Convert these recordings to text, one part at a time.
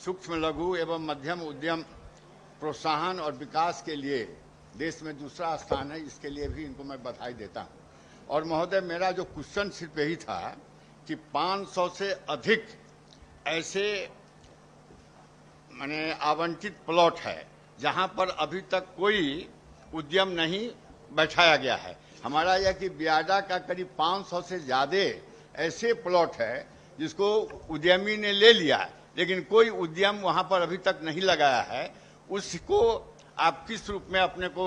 सूक्ष्म लघु एवं मध्यम उद्यम प्रोत्साहन और विकास के लिए देश में दूसरा स्थान है। इसके लिए भी इनको मैं बधाई देता हूँ। और महोदय, मेरा जो क्वेश्चन सिर्फ यही था कि 500 से अधिक ऐसे माने आवंटित प्लॉट है जहां पर अभी तक कोई उद्यम नहीं बैठाया गया है। हमारा यह कि बियाडा का करीब 500 से ज़्यादा ऐसे प्लॉट है जिसको उद्यमी ने ले लिया है, लेकिन कोई उद्यम वहां पर अभी तक नहीं लगाया है। उसको आप किस रूप में अपने को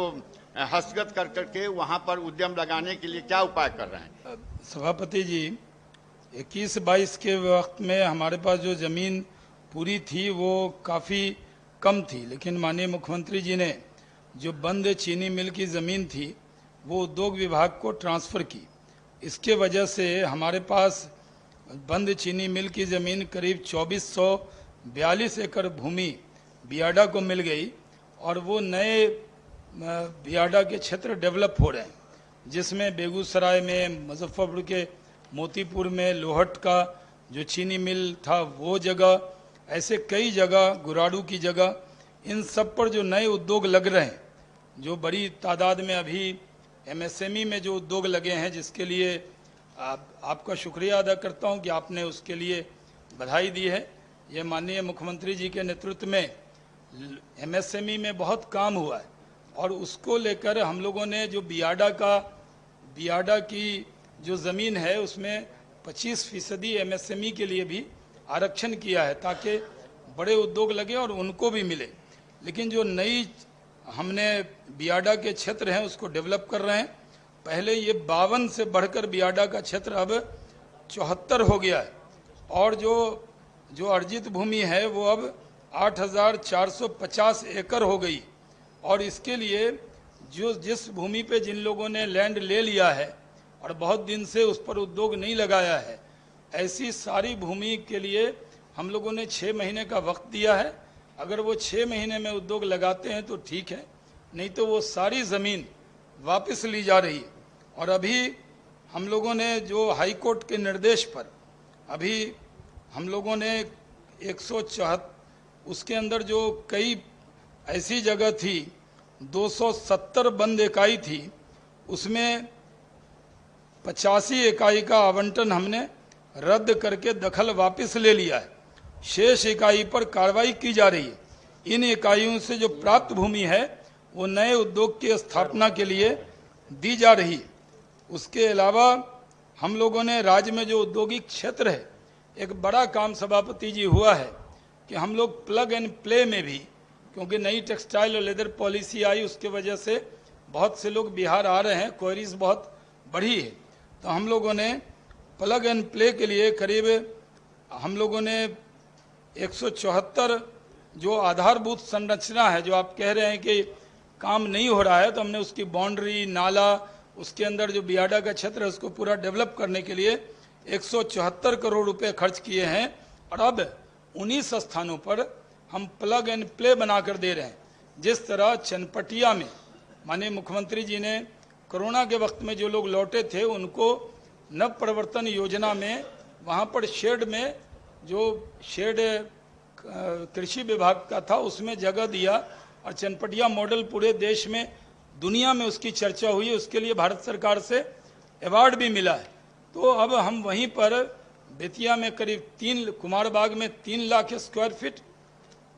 हस्तगत कर करके वहां पर उद्यम लगाने के लिए क्या उपाय कर रहे हैं? सभापति जी, 21-22 के वक्त में हमारे पास जो जमीन पूरी थी वो काफ़ी कम थी, लेकिन माननीय मुख्यमंत्री जी ने जो बंद चीनी मिल की ज़मीन थी वो उद्योग विभाग को ट्रांसफ़र की। इसके वजह से हमारे पास बंद चीनी मिल की ज़मीन करीब 2442 एकड़ भूमि बियाडा को मिल गई और वो नए बियाडा के क्षेत्र डेवलप हो रहे हैं, जिसमें बेगूसराय में, मुजफ्फरपुर के मोतीपुर में, लोहट का जो चीनी मिल था वो जगह, ऐसे कई जगह, गुराड़ू की जगह, इन सब पर जो नए उद्योग लग रहे हैं, जो बड़ी तादाद में अभी एमएसएमई में जो उद्योग लगे हैं, जिसके लिए आपका शुक्रिया अदा करता हूं कि आपने उसके लिए बधाई दी है। ये माननीय मुख्यमंत्री जी के नेतृत्व में एमएसएमई में बहुत काम हुआ है और उसको लेकर हम लोगों ने जो बियाडा की जो ज़मीन है उसमें 25% एमएसएमई के लिए भी आरक्षण किया है ताकि बड़े उद्योग लगे और उनको भी मिले। लेकिन जो नई हमने बियाडा के क्षेत्र हैं उसको डेवलप कर रहे हैं। पहले ये 52 से बढ़कर बियाडा का क्षेत्र अब 74 हो गया है और जो अर्जित भूमि है वो अब 8450 एकड़ हो गई। और इसके लिए जिस भूमि पे जिन लोगों ने लैंड ले लिया है और बहुत दिन से उस पर उद्योग नहीं लगाया है, ऐसी सारी भूमि के लिए हम लोगों ने 6 महीने का वक्त दिया है। अगर वो 6 महीने में उद्योग लगाते हैं तो ठीक है, नहीं तो वो सारी ज़मीन वापस ली जा रही है। और अभी हम लोगों ने जो हाई कोर्ट के निर्देश पर अभी हम लोगों ने 174 उसके अंदर जो कई ऐसी जगह थी 270 बंद इकाई थी, उसमें 85 इकाई का आवंटन हमने रद्द करके दखल वापस ले लिया है। शेष इकाई पर कार्रवाई की जा रही है। इन इकाइयों से जो प्राप्त भूमि है वो नए उद्योग की स्थापना के लिए दी जा रही है। उसके अलावा हम लोगों ने राज्य में जो औद्योगिक क्षेत्र है, एक बड़ा काम सभापति जी हुआ है कि हम लोग प्लग एंड प्ले में भी, क्योंकि नई टेक्सटाइल और लेदर पॉलिसी आई उसके वजह से बहुत से लोग बिहार आ रहे हैं, क्वेरीज बहुत बढ़ी है, तो हम लोगों ने प्लग एंड प्ले के लिए करीब हम लोगों ने 174 जो आधारभूत संरचना है, जो आप कह रहे हैं कि काम नहीं हो रहा है, तो हमने उसकी बाउंड्री, नाला, उसके अंदर जो बियाडा का क्षेत्र है उसको पूरा डेवलप करने के लिए 174 करोड़ रुपए खर्च किए हैं। और अब 19 स्थानों पर हम प्लग एंड प्ले बनाकर दे रहे हैं। जिस तरह चनपटिया में माननीय मुख्यमंत्री जी ने कोरोना के वक्त में जो लोग लौटे थे उनको नव प्रवर्तन योजना में वहाँ पर शेड में, जो शेड कृषि विभाग का था, उसमें जगह दिया और चनपटिया मॉडल पूरे देश में, दुनिया में उसकी चर्चा हुई। उसके लिए भारत सरकार से अवार्ड भी मिला है। तो अब हम वहीं पर बेतिया में करीब 3, कुमारबाग में 3 लाख स्क्वायर फीट,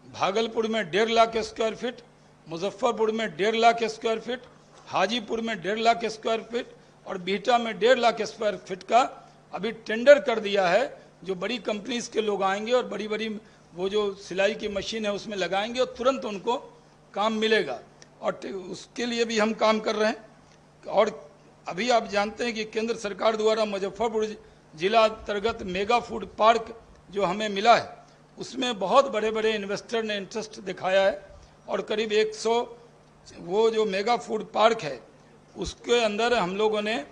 भागलपुर में 1.5 लाख स्क्वायर फीट, मुजफ्फरपुर में 1.5 लाख स्क्वायर फीट, हाजीपुर में 1.5 लाख स्क्वायर फीट और बिहटा में 1.5 लाख स्क्वायर फीट का अभी टेंडर कर दिया है। जो बड़ी कंपनीज के लोग आएंगे और बड़ी बड़ी वो जो सिलाई की मशीन है उसमें लगाएंगे और तुरंत उनको काम मिलेगा। और उसके लिए भी हम काम कर रहे हैं। और अभी आप जानते हैं कि केंद्र सरकार द्वारा मुजफ्फरपुर जिला अंतर्गत मेगा फूड पार्क जो हमें मिला है, उसमें बहुत बड़े बड़े इन्वेस्टर ने इंटरेस्ट दिखाया है और करीब 100 वो जो मेगा फूड पार्क है उसके अंदर हम लोगों ने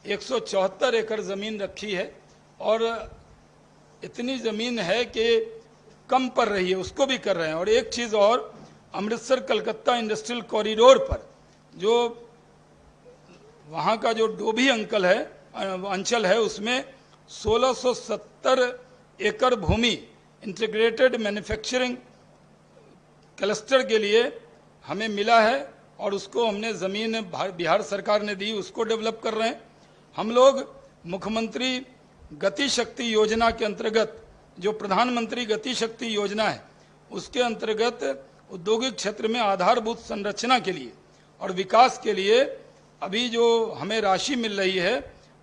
174 एकड़ ज़मीन रखी है और इतनी ज़मीन है कि कम पड़ रही है, उसको भी कर रहे हैं। और एक चीज़ और, अमृतसर कलकत्ता इंडस्ट्रियल कॉरिडोर पर जो वहाँ का जो डोभी अंचल है उसमें 1670 एकड़ भूमि इंटीग्रेटेड मैन्युफैक्चरिंग क्लस्टर के लिए हमें मिला है और उसको हमने ज़मीन बिहार सरकार ने दी, उसको डेवलप कर रहे हैं। हम लोग मुख्यमंत्री गति शक्ति योजना के अंतर्गत, जो प्रधानमंत्री गति शक्ति योजना है, उसके अंतर्गत औद्योगिक क्षेत्र में आधारभूत संरचना के लिए और विकास के लिए अभी जो हमें राशि मिल रही है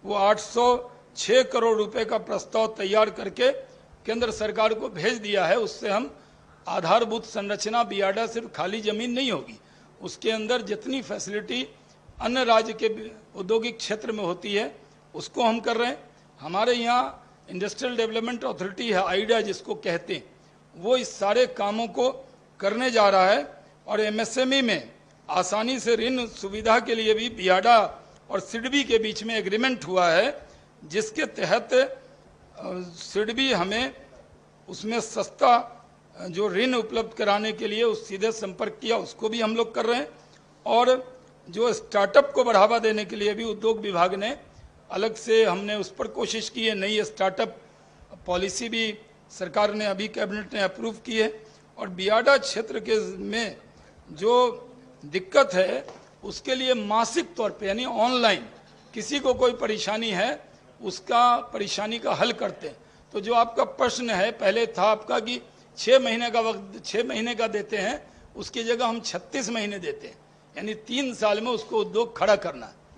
वो 806 करोड़ रुपए का प्रस्ताव तैयार करके केंद्र सरकार को भेज दिया है। उससे हम आधारभूत संरचना बियाडा सिर्फ खाली जमीन नहीं होगी, उसके अंदर जितनी फैसिलिटी अन्य राज्य के औद्योगिक क्षेत्र में होती है उसको हम कर रहे हैं। हमारे यहाँ इंडस्ट्रियल डेवलपमेंट अथॉरिटी है, आइडा जिसको कहते हैं, वो इस सारे कामों को करने जा रहा है। और एमएसएमई में आसानी से ऋण सुविधा के लिए भी बियाडा और सिडबी के बीच में एग्रीमेंट हुआ है, जिसके तहत सिडबी हमें उसमें सस्ता जो ऋण उपलब्ध कराने के लिए उस सीधे संपर्क किया, उसको भी हम लोग कर रहे हैं। और जो स्टार्टअप को बढ़ावा देने के लिए भी उद्योग विभाग ने अलग से हमने उस पर कोशिश की है। नई स्टार्टअप पॉलिसी भी सरकार ने अभी कैबिनेट ने अप्रूव की है। और बियाडा क्षेत्र के में जो दिक्कत है उसके लिए मासिक तौर पे यानी ऑनलाइन किसी को कोई परेशानी है उसका परेशानी का हल करते हैं। तो जो आपका प्रश्न है, पहले था आपका कि 6 महीने का वक्त 6 महीने का देते हैं, उसकी जगह हम 36 महीने देते हैं, यानी 3 साल में उसको उद्योग खड़ा करना है।